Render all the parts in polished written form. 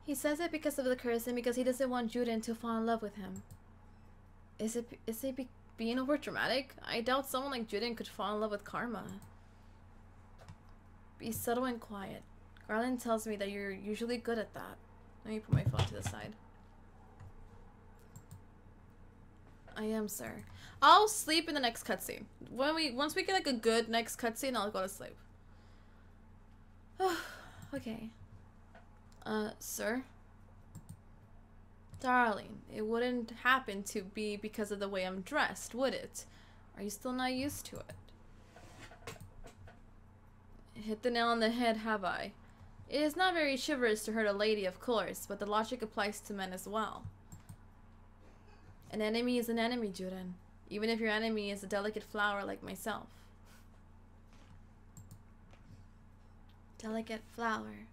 He says it because of the curse and because he doesn't want Juden to fall in love with him. Is it being over dramatic? I doubt someone like Juden could fall in love with Karma. Be subtle and quiet. Garland tells me that you're usually good at that. Let me put my phone to the side. I am, sir. I'll sleep in the next cutscene. Once we get like a good next cutscene, I'll go to sleep. Okay. Sir? Darling, it wouldn't happen to be because of the way I'm dressed, would it? Are you still not used to it? Hit the nail on the head, have I? It is not very chivalrous to hurt a lady, of course, but the logic applies to men as well. An enemy is an enemy, Juden. Even if your enemy is a delicate flower like myself. Delicate flower.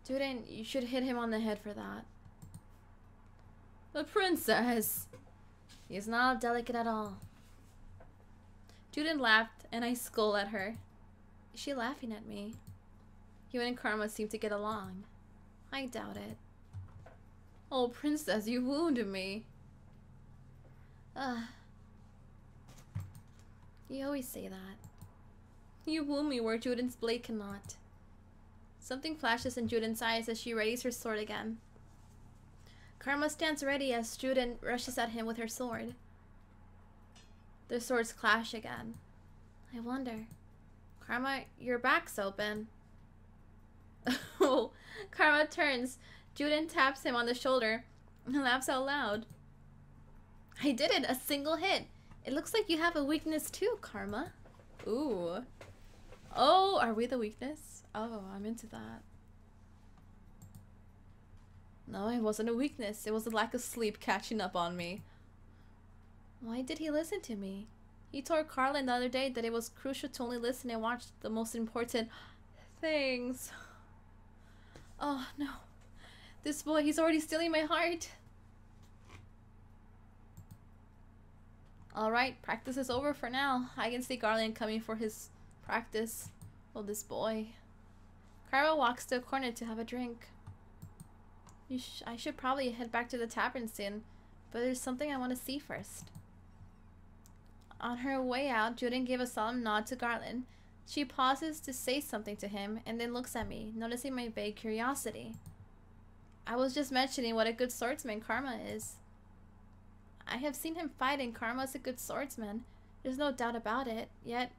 Juden, you should hit him on the head for that. The princess! He is not delicate at all. Juden laughed, and I scolded at her. Is she laughing at me? You and Karma seem to get along. I doubt it. Oh, princess, you wounded me. You always say that. You wound me where Juden's blade cannot. Something flashes in Juden's eyes as she readies her sword again. Karma stands ready as Juden rushes at him with her sword. Their swords clash again. I wonder. Karma, your back's open. Oh, Karma turns. Juden taps him on the shoulder and laughs out loud. I did it! A single hit! It looks like you have a weakness too, Karma. Ooh. Oh, are we the weakness? Oh, I'm into that. No, it wasn't a weakness. It was a lack of sleep catching up on me. Why did he listen to me? He told Carlin the other day that it was crucial to only listen and watch the most important things. Oh, no. This boy, he's already stealing my heart. Alright, practice is over for now. I can see Garland coming for his practice. Oh, this boy. Karma walks to a corner to have a drink. I should probably head back to the tavern soon, but there's something I want to see first. On her way out, Juden gave a solemn nod to Garland. She pauses to say something to him and then looks at me, noticing my vague curiosity. I was just mentioning what a good swordsman Karma is. I have seen him fight and Karma is a good swordsman. There's no doubt about it. Yet,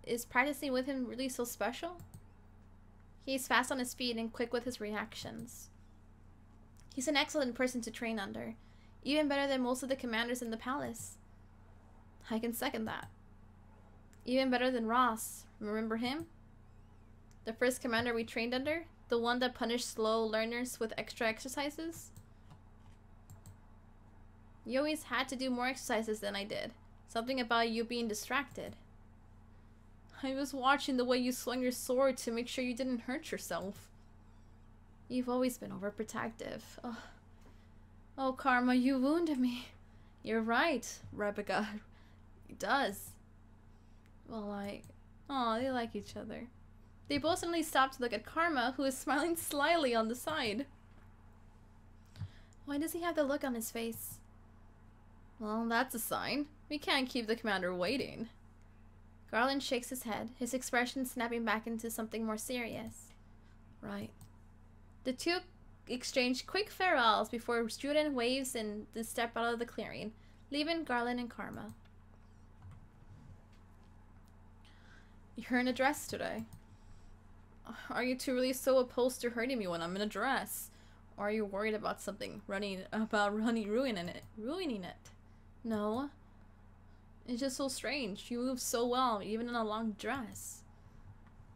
is practicing with him really so special? He's fast on his feet and quick with his reactions. He's an excellent person to train under. Even better than most of the commanders in the palace. I can second that. Even better than Ross. Remember him? The first commander we trained under? The one that punished slow learners with extra exercises? You always had to do more exercises than I did. Something about you being distracted. I was watching the way you swung your sword to make sure you didn't hurt yourself. You've always been overprotective. Oh, Karma, you wounded me. You're right, Rebecca. It does. Well, oh, they like each other. They both suddenly stop to look at Karma, who is smiling slyly on the side. Why does he have the look on his face? Well, that's a sign. We can't keep the commander waiting. Garland shakes his head, his expression snapping back into something more serious. Right. The two exchange quick farewells before Juden waves and they step out of the clearing, leaving Garland and Karma. You're in a dress today. Are you two really so opposed to hurting me when I'm in a dress? Or are you worried about something ruining it? No. It's just so strange. You move so well, even in a long dress.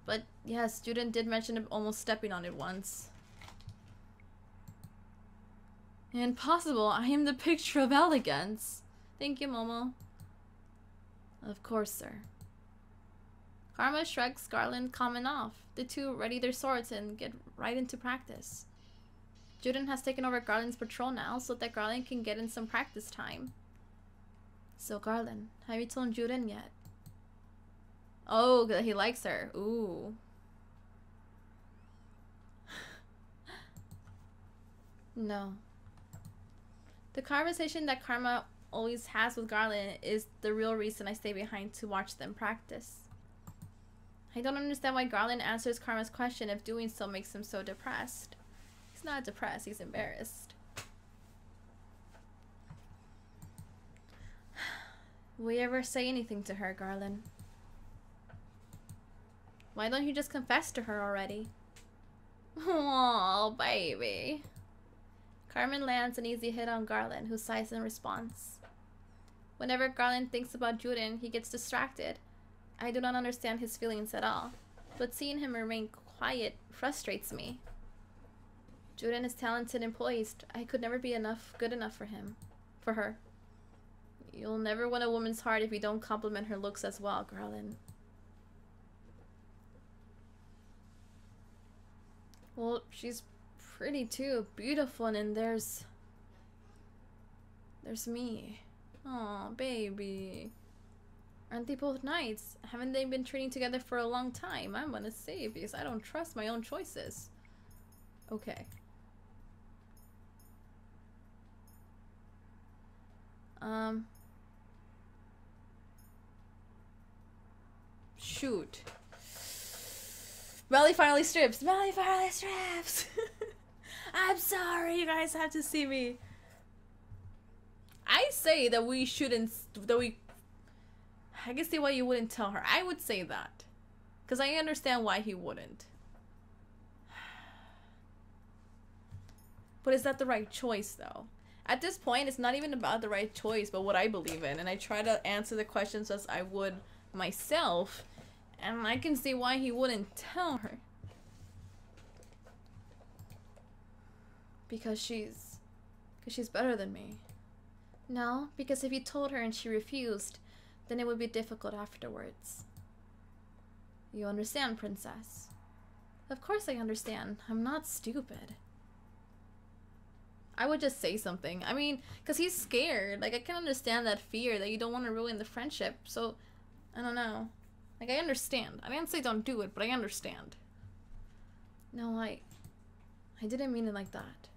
But yes, Juden did mention almost stepping on it once. Impossible. I am the picture of elegance. Thank you, Momo. Of course, sir. Karma shrugs Garland, calming off. The two ready their swords and get right into practice. Juden has taken over Garland's patrol now so that Garland can get in some practice time. So Garland, have you told Juden yet? Oh, that he likes her. Ooh. No. The conversation that Karma always has with Garland is the real reason I stay behind to watch them practice. I don't understand why Garland answers Karma's question if doing so makes him so depressed. He's not depressed, he's embarrassed. Will you ever say anything to her, Garland? Why don't you just confess to her already? Oh, baby. Carmen lands an easy hit on Garland, who sighs in response. Whenever Garland thinks about Juden, he gets distracted. I do not understand his feelings at all, but seeing him remain quiet frustrates me. Juden is talented and poised. I could never be good enough for her. You'll never win a woman's heart if you don't compliment her looks as well, Garland. Well, she's pretty too, beautiful, and then there's me. Aw, baby. Aren't they both nice? Haven't they been training together for a long time? I'm gonna say, because I don't trust my own choices. Okay. Shoot. Melly finally strips. Melly finally strips. I'm sorry, you guys have to see me. I say that we shouldn't, I can see why you wouldn't tell her. I would say that. Because I understand why he wouldn't. But is that the right choice, though? At this point, it's not even about the right choice, but what I believe in. And I try to answer the questions as I would myself. And I can see why he wouldn't tell her. Because she's better than me. No, because if you told her and she refused, then it would be difficult afterwards. You understand, princess? Of course I understand. I'm not stupid. I would just say something. I mean, because he's scared. Like, I can understand that fear that you don't want to ruin the friendship. So, I don't know. Like, I understand. I didn't say don't do it, but I understand. No, I didn't mean it like that.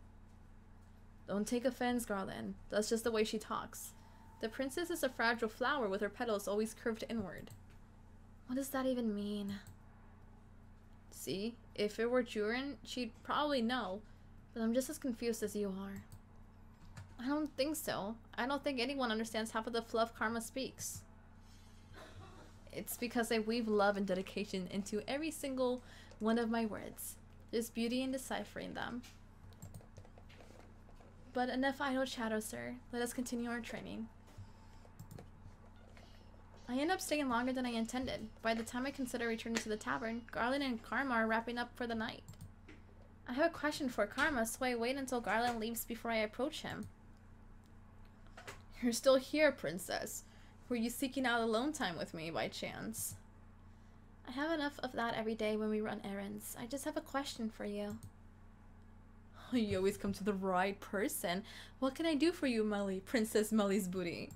Don't take offense, Garland. That's just the way she talks. The princess is a fragile flower with her petals always curved inward. What does that even mean? See, if it were Jurin, she'd probably know. But I'm just as confused as you are. I don't think so. I don't think anyone understands half of the fluff Karma speaks. It's because I weave love and dedication into every single one of my words. There's beauty in deciphering them. But enough idle chatter, sir. Let us continue our training. I end up staying longer than I intended. By the time I consider returning to the tavern, Garland and Karma are wrapping up for the night. I have a question for Karma, so I wait until Garland leaves before I approach him. You're still here, princess. Were you seeking out alone time with me by chance? I have enough of that every day when we run errands. I just have a question for you. You always come to the right person. What can I do for you, Melly? Princess Melly's booty.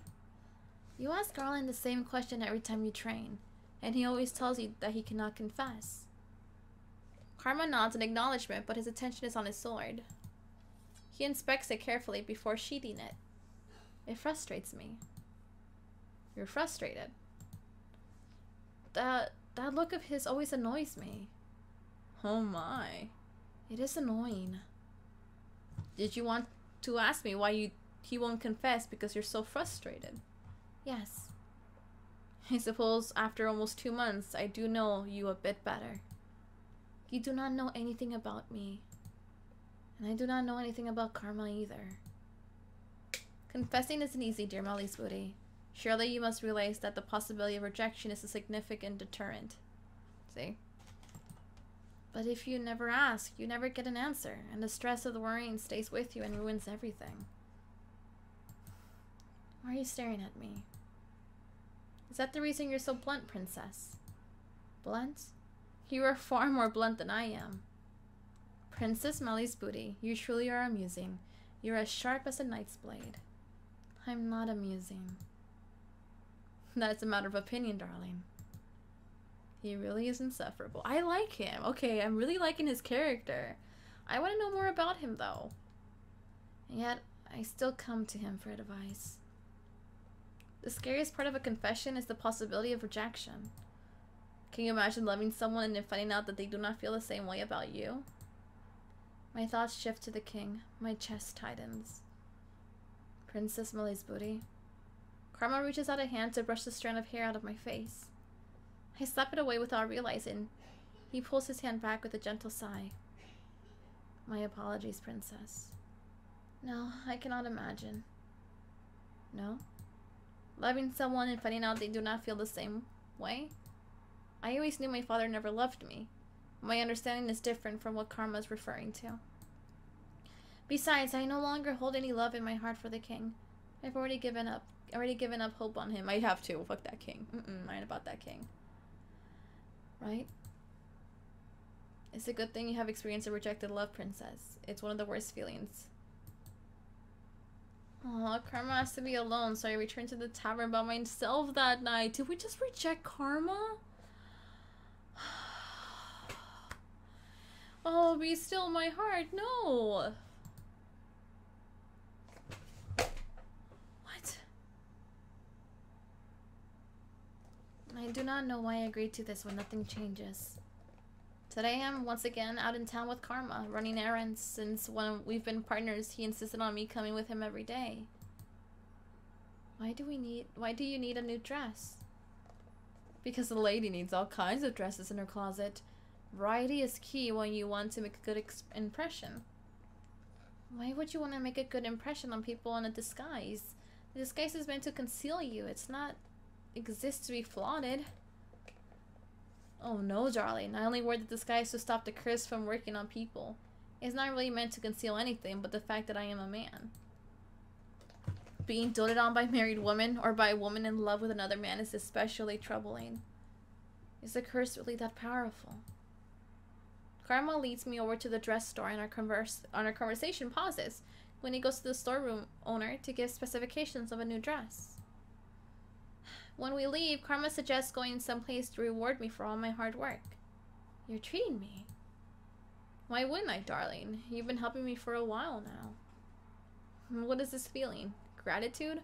You ask Garland the same question every time you train, and he always tells you that he cannot confess. Karma nods in acknowledgement, but his attention is on his sword. He inspects it carefully before sheathing it. It frustrates me. You're frustrated. That look of his always annoys me. Oh my. It is annoying. Did you want to ask me why he won't confess because you're so frustrated? Yes. I suppose after almost 2 months, I do know you a bit better. You do not know anything about me. And I do not know anything about Karma either. Confessing isn't easy, dear MeliZ booty. Surely you must realize that the possibility of rejection is a significant deterrent. See? But if you never ask, you never get an answer, and the stress of the worrying stays with you and ruins everything. Why are you staring at me? Is that the reason you're so blunt, princess? Blunt? You are far more blunt than I am. Princess MeliZ booty, you truly are amusing. You're as sharp as a knight's blade. I'm not amusing. That's a matter of opinion, darling. He really is insufferable. I like him. Okay, I'm really liking his character. I want to know more about him, though. And yet, I still come to him for advice. The scariest part of a confession is the possibility of rejection. Can you imagine loving someone and then finding out that they do not feel the same way about you? My thoughts shift to the king. My chest tightens. Princess MeliZ booty. Karma reaches out a hand to brush the strand of hair out of my face. I slap it away without realizing. He pulls his hand back with a gentle sigh. My apologies, princess. No, I cannot imagine. No? Loving someone and finding out they do not feel the same way? I always knew my father never loved me. My understanding is different from what Karma is referring to. Besides, I no longer hold any love in my heart for the king. I've already given up hope on him. I have to. Fuck that king. Mind about that king. Right? It's a good thing you have experienced a rejected love, princess. It's one of the worst feelings. Aw, Karma has to be alone, so I returned to the tavern by myself that night. Did we just reject Karma? Oh, be still my heart. No. What? I do not know why I agreed to this when nothing changes. Today I am once again out in town with Karma, running errands. Since when we've been partners, he insisted on me coming with him every day. Why do you need a new dress? Because the lady needs all kinds of dresses in her closet. Variety is key when you want to make a good impression. Why would you want to make a good impression on people in a disguise? The disguise is meant to conceal you. It's not exist to be flaunted. Oh no, darling. I only wear the disguise to stop the curse from working on people. It's not really meant to conceal anything but the fact that I am a man. Being doted on by married women or by a woman in love with another man is especially troubling. Is the curse really that powerful? Karma leads me over to the dress store and our conversation pauses when he goes to the storeroom owner to give specifications of a new dress. When we leave, Karma suggests going someplace to reward me for all my hard work. You're treating me. Why wouldn't I, darling? You've been helping me for a while now. What is this feeling? Gratitude?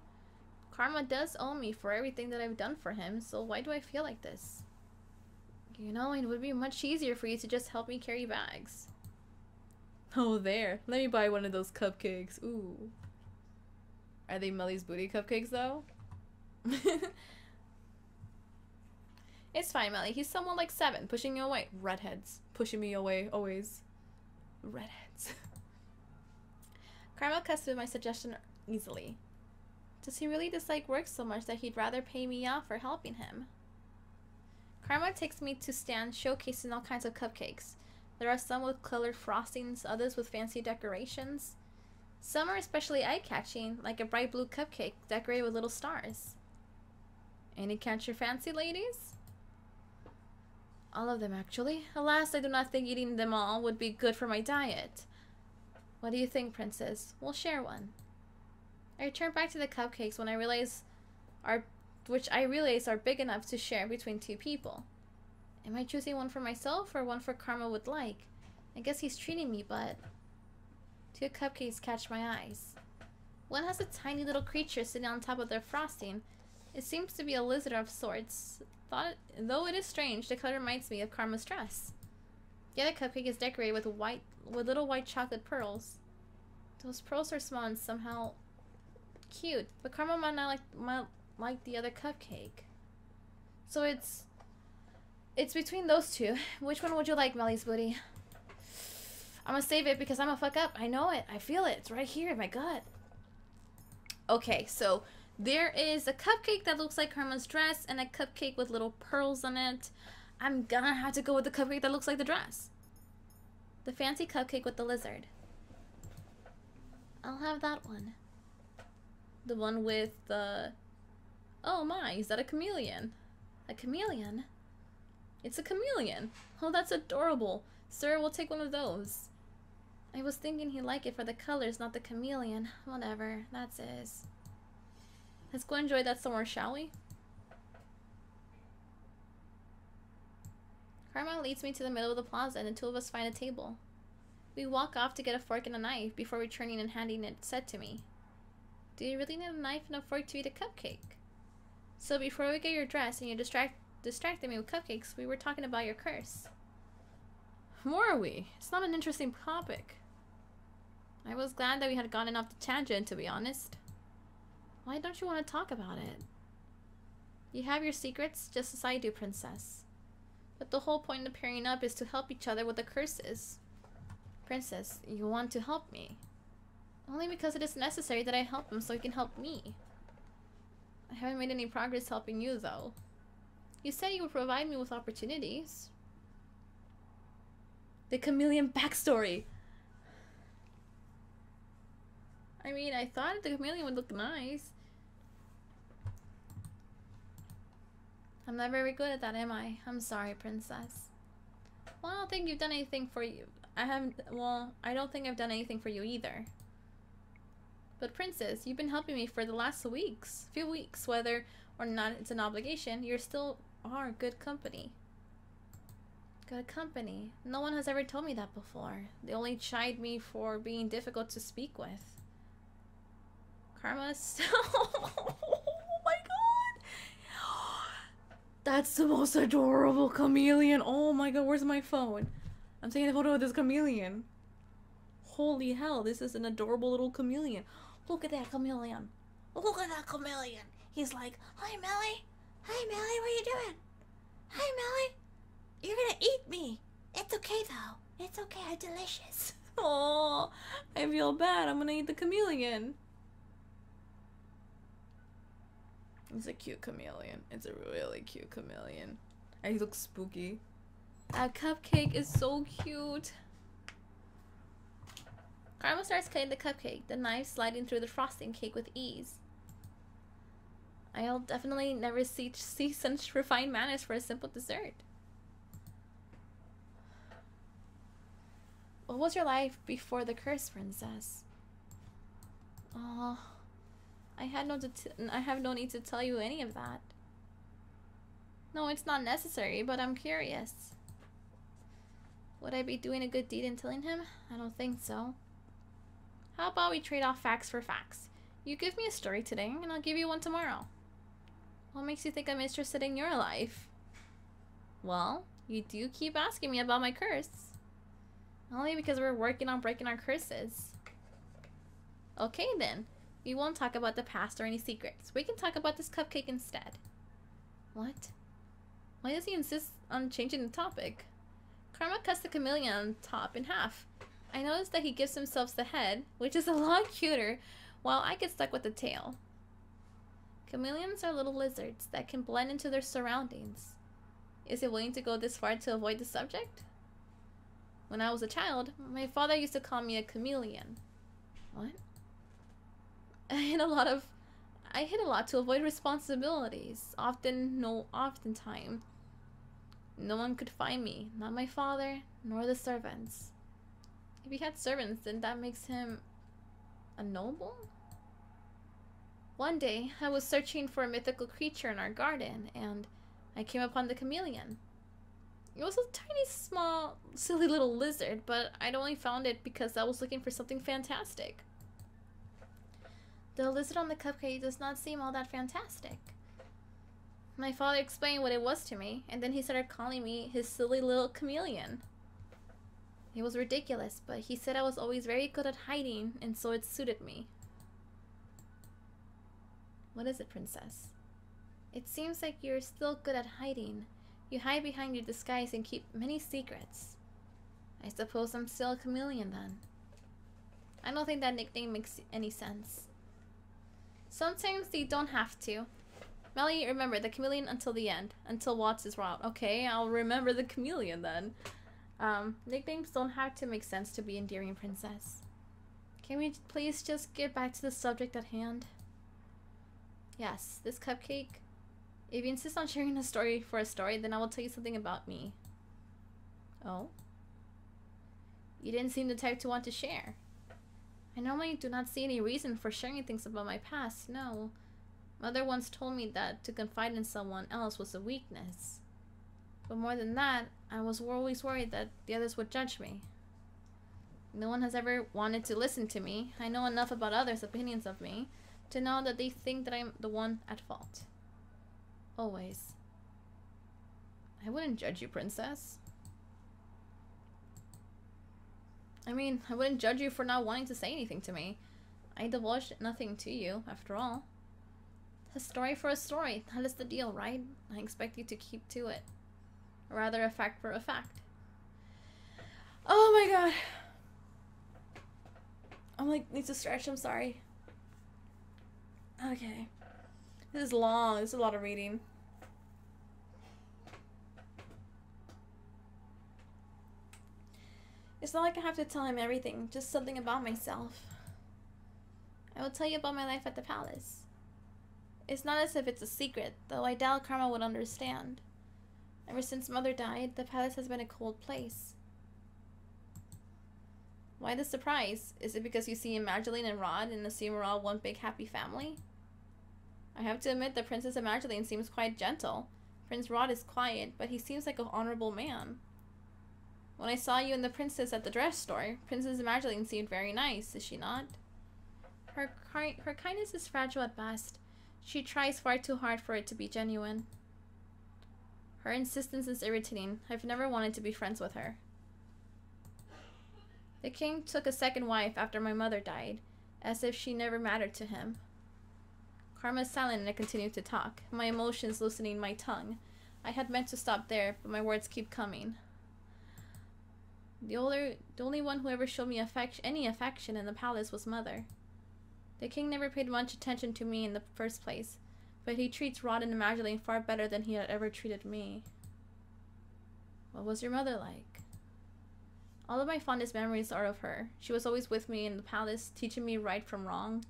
Karma does owe me for everything that I've done for him, so why do I feel like this? You know, it would be much easier for you to just help me carry bags. Oh, there. Let me buy one of those cupcakes. Ooh. Are they MeliZ booty cupcakes, though? It's fine, Melly. He's someone like 7, pushing you away. Redheads. Pushing me away, always. Redheads. Karma cuts through my suggestion easily. Does he really dislike work so much that he'd rather pay me off for helping him? Karma takes me to stands showcasing all kinds of cupcakes. There are some with colored frostings, others with fancy decorations. Some are especially eye-catching, like a bright blue cupcake decorated with little stars. Any catch your fancy, ladies? All of them, actually. Alas, I do not think eating them all would be good for my diet. What do you think, princess? We'll share one. I return back to the cupcakes when I realize which I realize are big enough to share between 2 people. Am I choosing one for myself or one for Karma would like? I guess he's treating me, but 2 cupcakes catch my eyes. One has a tiny little creature sitting on top of their frosting. It seems to be a lizard of sorts. Though it is strange, the color reminds me of Karma's dress. The other cupcake is decorated with little white chocolate pearls. Those pearls are small and somehow cute, but Karma might not like the other cupcake. So it's between those 2. Which one would you like, MeliZ booty? I'm gonna save it because I'm a fuck up. I know it. I feel it. It's right here in my gut. Okay, so there is a cupcake that looks like Karma's dress and a cupcake with little pearls on it. I'm gonna have to go with the cupcake that looks like the dress. The fancy cupcake with the lizard. I'll have that one. The one with the... Oh my, is that a chameleon? A chameleon? It's a chameleon. Oh, that's adorable. Sir, we'll take one of those. I was thinking he'd like it for the colors, not the chameleon. Whatever, that's his. Let's go enjoy that somewhere, shall we? Karma leads me to the middle of the plaza and the 2 of us find a table. We walk off to get a fork and a knife before returning and handing it said to me. Do you really need a knife and a fork to eat a cupcake? So before we get your dress and you distracted me with cupcakes, we were talking about your curse. Were we? It's not an interesting topic. I was glad that we had gotten off the tangent, to be honest. Why don't you want to talk about it? You have your secrets, just as I do, Princess. But the whole point of pairing up is to help each other with the curses. Princess, you want to help me. Only because it is necessary that I help him so he can help me. I haven't made any progress helping you, though. You said you would provide me with opportunities. The chameleon backstory. I mean, I thought the chameleon would look nice. I'm not very good at that, am I? I'm sorry, Princess. Well, I don't think you've done anything for you. I don't think I've done anything for you either. But Princess, you've been helping me for the last few weeks, whether or not it's an obligation, you still are good company. Good company. No one has ever told me that before. They only chide me for being difficult to speak with. Karma's oh my god! That's the most adorable chameleon. Oh my god, where's my phone? I'm taking a photo of this chameleon. Holy hell, this is an adorable little chameleon. Look at that chameleon. Look at that chameleon. He's like, hi Melly. Hi Melly, what are you doing? Hi Melly. You're gonna eat me. It's okay though. It's okay, I'm delicious. Oh, I feel bad. I'm gonna eat the chameleon. It's a cute chameleon. It's a really cute chameleon. And he looks spooky. That cupcake is so cute. Karma starts cutting the cupcake, the knife sliding through the frosting cake with ease. I'll definitely never see such refined manners for a simple dessert. What was your life before the curse, Princess? Oh, I have no need to tell you any of that. No, it's not necessary, but I'm curious. Would I be doing a good deed in telling him? I don't think so. How about we trade off facts for facts? You give me a story today, and I'll give you one tomorrow. What makes you think I'm interested in your life? Well, you do keep asking me about my curse. Only because we're working on breaking our curses. Okay then. We won't talk about the past or any secrets. We can talk about this cupcake instead. What? Why does he insist on changing the topic? Karma cuts the chameleon on top in half. I noticed that he gives himself the head, which is a lot cuter, while I get stuck with the tail. Chameleons are little lizards that can blend into their surroundings. Is he willing to go this far to avoid the subject? When I was a child, my father used to call me a chameleon. What? I hid a lot to avoid responsibilities. Oftentimes. No one could find me, not my father, nor the servants. If he had servants, then that makes him a noble? One day, I was searching for a mythical creature in our garden, and I came upon the chameleon. It was a tiny, small, silly little lizard, but I'd only found it because I was looking for something fantastic. The lizard on the cupcake does not seem all that fantastic. My father explained what it was to me, and then he started calling me his silly little chameleon. It was ridiculous, but he said I was always very good at hiding, and so it suited me. What is it, Princess? It seems like you're still good at hiding. You hide behind your disguise and keep many secrets. I suppose I'm still a chameleon then. I don't think that nickname makes any sense. Sometimes you don't have to. Melly, remember the chameleon until the end. Until Watts is out. Okay, I'll remember the chameleon then. Nicknames don't have to make sense to be endearing, Princess. Can we please just get back to the subject at hand? Yes, this cupcake. If you insist on sharing a story for a story, then I will tell you something about me. Oh? You didn't seem the type to want to share. I normally do not see any reason for sharing things about my past, no. Mother once told me that to confide in someone else was a weakness. But more than that, I was always worried that the others would judge me. No one has ever wanted to listen to me. I know enough about others' opinions of me to know that they think that I'm the one at fault. Always. I wouldn't judge you, princess. I mean, I wouldn't judge you for not wanting to say anything to me. I divulged nothing to you, after all. A story for a story. That is the deal, right? I expect you to keep to it. Or rather, a fact for a fact. Oh my god. I'm like, need to stretch, I'm sorry. Okay. This is long, this is a lot of reading. It's not like I have to tell him everything, just something about myself. I will tell you about my life at the palace. It's not as if it's a secret, though I doubt Karma would understand. Ever since Mother died, the palace has been a cold place. Why the surprise? Is it because you see Evangeline and Rod and assume we're all one big happy family? I have to admit that Princess Evangeline seems quite gentle. Prince Rod is quiet, but he seems like an honorable man. When I saw you and the princess at the dress store, Princess Evangeline seemed very nice, is she not? Her kindness is fragile at best. She tries far too hard for it to be genuine. Her insistence is irritating. I've never wanted to be friends with her. The king took a second wife after my mother died, as if she never mattered to him. Karma is silent and I continue to talk, my emotions loosening my tongue. I had meant to stop there, but my words keep coming. The only one who ever showed me any affection in the palace was Mother. The king never paid much attention to me in the first place, but he treats Rod and Evangeline far better than he had ever treated me. What was your mother like? All of my fondest memories are of her. She was always with me in the palace, teaching me right from wrong.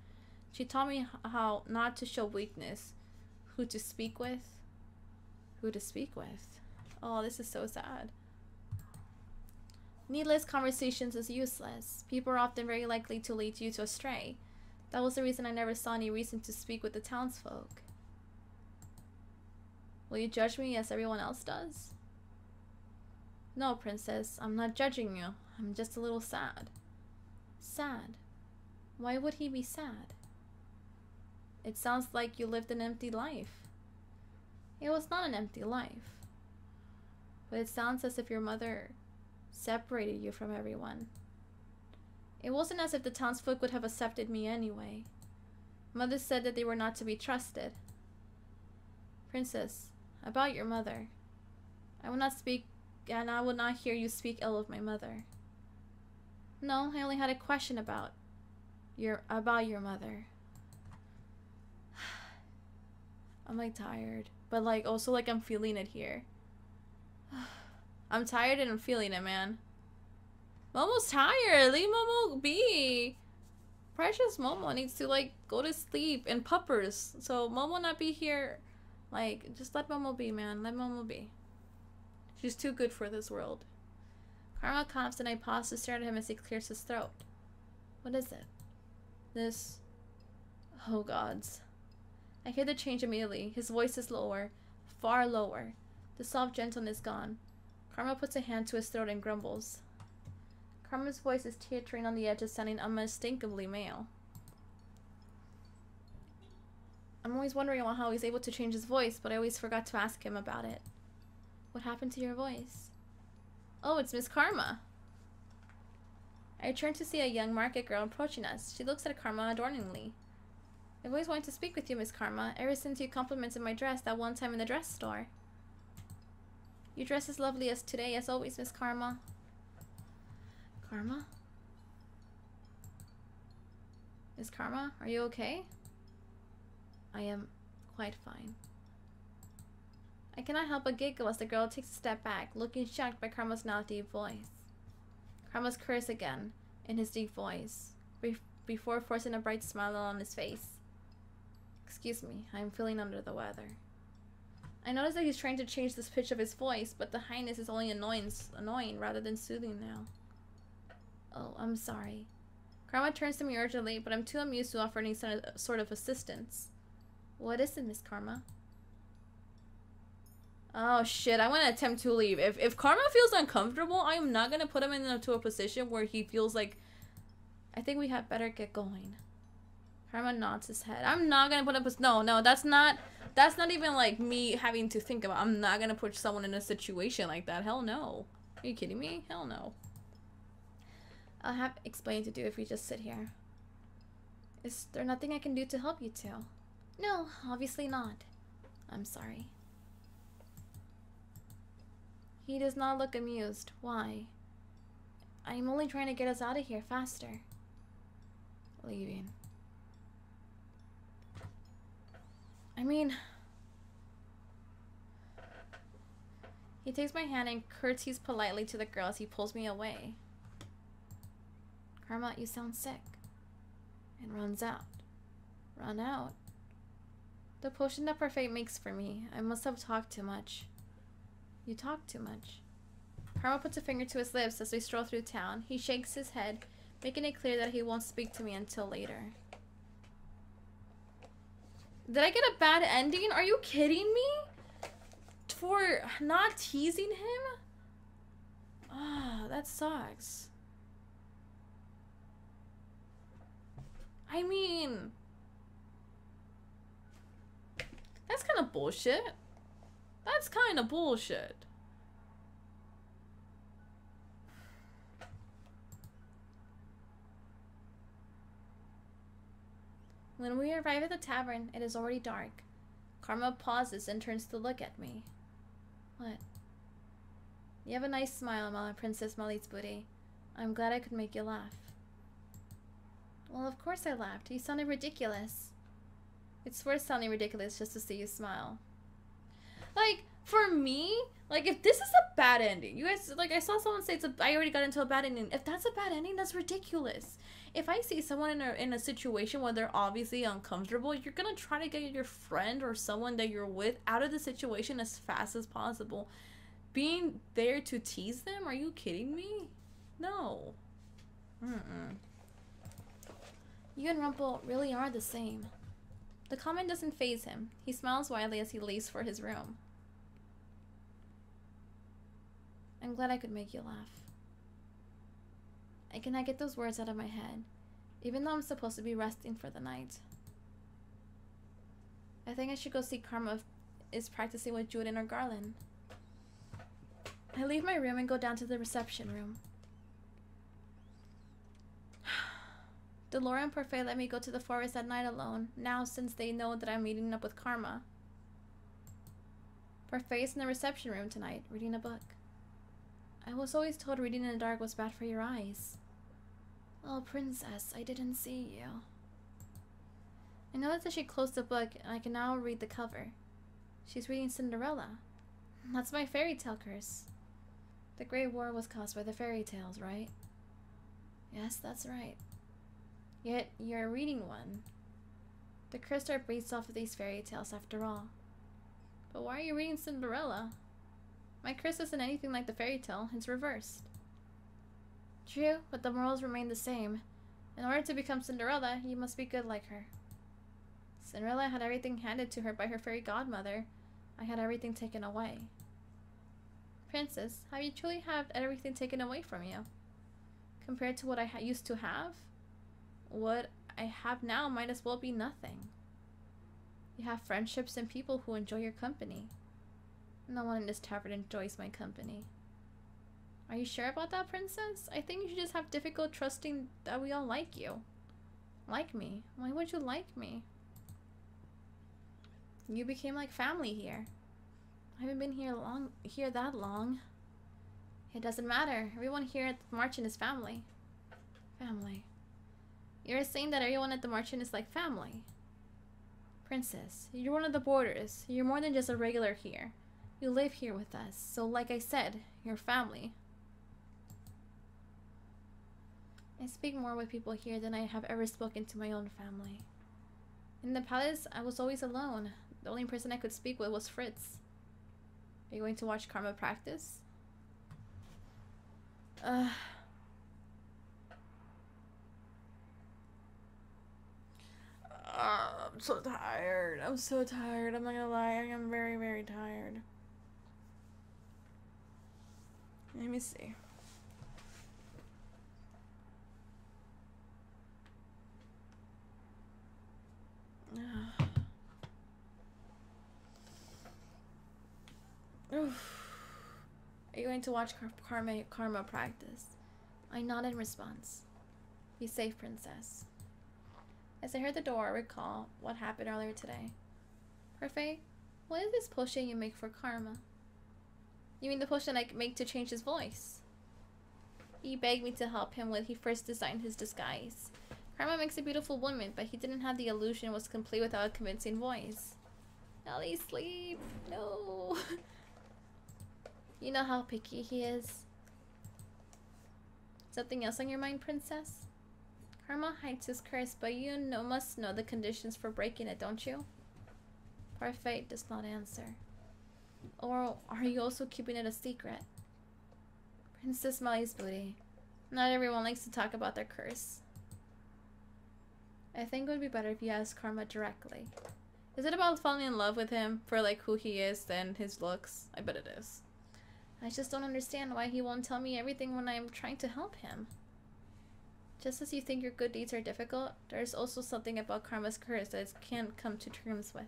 She taught me how not to show weakness, who to speak with. Who to speak with. Oh, this is so sad. Needless conversations is useless. People are often very likely to lead you astray. That was the reason I never saw any reason to speak with the townsfolk. Will you judge me as everyone else does? No, princess, I'm not judging you. I'm just a little sad. Sad? Why would he be sad? It sounds like you lived an empty life. It was not an empty life. But it sounds as if your mother separated you from everyone. It wasn't as if the townsfolk would have accepted me anyway. Mother said that they were not to be trusted. Princess, about your mother. I will not speak, and I will not hear you speak ill of my mother. No, I only had a question about your mother. I'm like tired, but like also like I'm feeling it here. I'm tired and I'm feeling it, man. Momo's tired. Leave Momo be. Precious Momo needs to like go to sleep and puppers. So Momo not be here. Like, just let Momo be, man. Let Momo be. She's too good for this world. Karma coughs and I pause to stare at him as he clears his throat. What is it? This... Oh gods. I hear the change immediately. His voice is lower. Far lower. The soft gentleness gone. Karma puts a hand to his throat and grumbles. Karma's voice is teetering on the edge of sounding unmistakably male. I'm always wondering how he's able to change his voice, but I always forgot to ask him about it. What happened to your voice? Oh, it's Miss Karma. I turn to see a young market girl approaching us. She looks at Karma adorningly. I've always wanted to speak with you, Miss Karma, ever since you complimented my dress that one time in the dress store. Your dress is lovely as today, as always, Miss Karma. Karma? Miss Karma, are you okay? I am quite fine. I cannot help but giggle as the girl takes a step back, looking shocked by Karma's now deep voice. Karma's curse again, in his deep voice, before forcing a bright smile on his face. Excuse me, I am feeling under the weather. I notice that he's trying to change the pitch of his voice, but the highness is only annoying rather than soothing now. Oh, I'm sorry. Karma turns to me urgently, but I'm too amused to offer any sort of assistance. What is it, Miss Karma? Oh shit, I'm gonna attempt to leave. If Karma feels uncomfortable, I am not gonna put him into a position where he feels like... I think we had better get going. Karma nods his head. I'm not gonna put up a... No, that's not even like me having to think about. I'm not gonna put someone in a situation like that. Hell no. Are you kidding me? Hell no. I'll have explaining to do if we just sit here. Is there nothing I can do to help you two? No, obviously not. I'm sorry. He does not look amused. Why? I'm only trying to get us out of here faster. Leaving. I mean... He takes my hand and curtsies politely to the girl as he pulls me away. Karma, you sound sick. And runs out. Run out? The potion that Parfait makes for me. I must have talked too much. You talk too much. Karma puts a finger to his lips as we stroll through town. He shakes his head, making it clear that he won't speak to me until later. Did I get a bad ending? Are you kidding me? For not teasing him? Ah, that sucks. I mean... That's kind of bullshit. That's kind of bullshit. When we arrive at the tavern, it is already dark. Karma pauses and turns to look at me. What? You have a nice smile, Princess MeliZ booty. I'm glad I could make you laugh. Well, of course I laughed. You sounded ridiculous. It's worth sounding ridiculous just to see you smile. Like, for me, like, if this is a bad ending, you guys, like, I saw someone say I already got into a bad ending. If that's a bad ending, that's ridiculous. If I see someone in a situation where they're obviously uncomfortable, you're gonna try to get your friend or someone that you're with out of the situation as fast as possible. Being there to tease them? Are you kidding me? No. You and Rumple really are the same. The comment doesn't faze him. He smiles widely as he leaves for his room. I'm glad I could make you laugh. I cannot get those words out of my head, even though I'm supposed to be resting for the night. I think I should go see Karma is practicing with Juden or Garland. I leave my room and go down to the reception room. Delora and Parfait let me go to the forest at night alone, now since they know that I'm meeting up with Karma. Parfait's in the reception room tonight, reading a book. I was always told reading in the dark was bad for your eyes. Oh, Princess, I didn't see you. I noticed that she closed the book, and I can now read the cover. She's reading Cinderella. That's my fairy tale curse. The Great War was caused by the fairy tales, right? Yes, that's right. Yet, you're reading one. The curse are based off of these fairy tales, after all. But why are you reading Cinderella? My curse isn't anything like the fairy tale, it's reversed. True, but the morals remain the same. In order to become Cinderella, you must be good like her. Cinderella had everything handed to her by her fairy godmother. I had everything taken away. Princess, have you truly had everything taken away from you? Compared to what I used to have? What I have now might as well be nothing. You have friendships and people who enjoy your company. No one in this tavern enjoys my company. Are you sure about that, Princess? I think you should just have difficult trusting that we all like you. Like me? Why would you like me? You became like family here. I haven't been here that long. It doesn't matter. Everyone here at the Marchand is family. Family. You're saying that everyone at the Marchand is like family. Princess, you're one of the boarders. You're more than just a regular here. You live here with us, so like I said, you're family. I speak more with people here than I have ever spoken to my own family. In the palace, I was always alone. The only person I could speak with was Fritz. Are you going to watch Karma practice? I'm so tired. I'm so tired. I'm not gonna lie. I am very, very tired. Let me see. Are you going to watch Karma practice? I nod in response. Be safe, princess. As I heard the door, I recall what happened earlier today. Parfait, what is this potion you make for Karma? You mean the potion I make to change his voice? He begged me to help him when he first designed his disguise. Karma makes a beautiful woman, but he didn't have the illusion was complete without a convincing voice. Ellie, sleep. No. You know how picky he is. Something else on your mind, princess? Karma hides his curse, but you must know the conditions for breaking it, don't you? Parfait does not answer. Or are you also keeping it a secret? Princess MeliZ booty. Not everyone likes to talk about their curse. I think it would be better if you ask Karma directly. Is it about falling in love with him for like who he is than his looks? I bet it is. I just don't understand why he won't tell me everything when I'm trying to help him. Just as you think your good deeds are difficult, there's also something about Karma's curse that I can't come to terms with.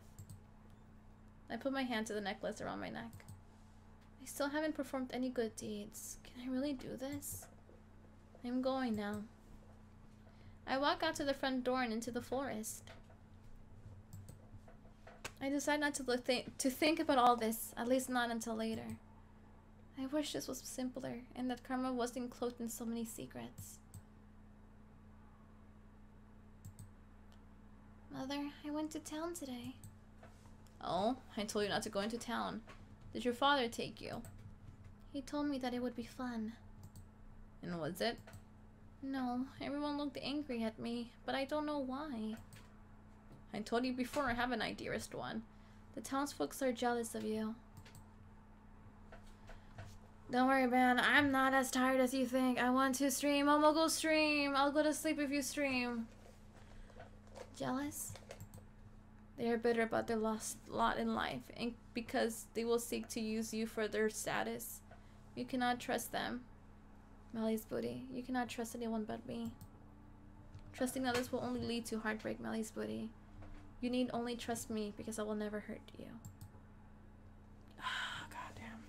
I put my hand to the necklace around my neck. I still haven't performed any good deeds. Can I really do this? I'm going now. I walk out to the front door and into the forest. I decide not to think about all this, at least not until later. I wish this was simpler, and that Karma wasn't cloaked in so many secrets. Mother, I went to town today. Oh, I told you not to go into town. Did your father take you? He told me that it would be fun. And was it? No, everyone looked angry at me, but I don't know why. I told you before, I have an idea, dearest one. The townsfolk are jealous of you. Don't worry, man. I'm not as tired as you think. I want to stream. I'm gonna go stream. I'll go to sleep if you stream. Jealous? They are bitter about their lost lot in life, and because they will seek to use you for their status. You cannot trust them. MeliZ booty, you cannot trust anyone but me. Trusting others will only lead to heartbreak, MeliZ booty. You need only trust me, because I will never hurt you. Goddamn.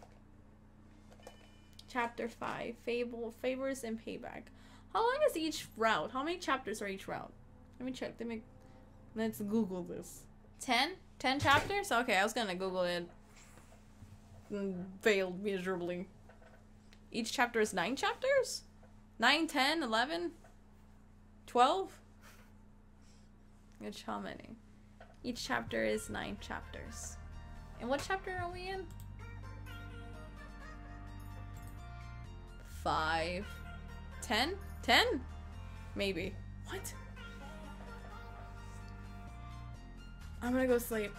Chapter 5, Favors and Payback. How long is each route? How many chapters are each route? Let me check. Let's Google this. 10? 10 chapters? Okay, I was gonna Google it. Failed miserably. Each chapter is 9 chapters? 9, 10, 11? 12? Which how many? Each chapter is 9 chapters. And what chapter are we in? 5. 10? 10? Maybe. What? I'm gonna go sleep.